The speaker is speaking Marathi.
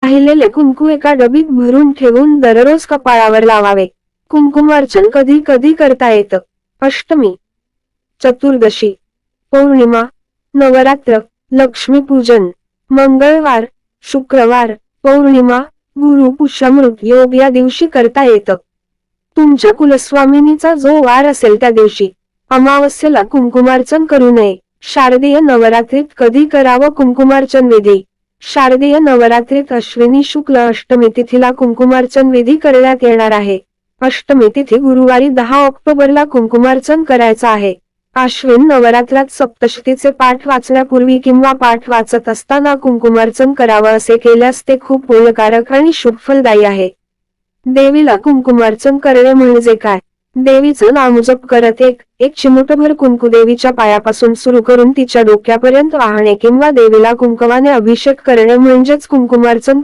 राहिलेले कुंकू एका डबीत भरून ठेवून दररोज कपाळावर लावावे. कुंकुमार्चन कधी कधी करता येतं. अष्टमी, चतुर्दशी, पौर्णिमा, नवरात्र, लक्ष्मीपूजन, मंगळवार, शुक्रवार, पौर्णिमा, गुरु पुष्यमृत योग या दिवशी करता येतं. तुमच्या कुलस्वामिनीचा जो वार असेल त्या दिवशी. अमावस्येला कुंकुमार्चन करू नये. शारदीय नवरात्रीत कधी करावं कुंकुमार्चन विधी? शारदीय नवरात्रीत अश्विनी शुक्ल अष्टमी तिथीला कुंकुमार्चन विधी करण्यात येणार आहे. अष्टमी तिथी गुरुवारी 10 ऑक्टोबरला कुंकुमार्चन करायचं आहे. अश्विन नवरात्रात सप्तशतीचे पाठ वाचण्यापूर्वी किंवा पाठ वाचत असताना कुंकुमार्चन करावं. असे केल्यास ते खूप पुण्यकारक आणि शुभफलदायी आहे. देवीला कुंकुमार्चन करणे म्हणजे काय? देवीचं नामजप करत एक चिमूटभर कुंकू देवीच्या पायापासून सुरू करून तिच्या डोक्यापर्यंत वाहणे किंवा देवीला कुंकवाने अभिषेक करणे म्हणजेच कुंकुमार्चन.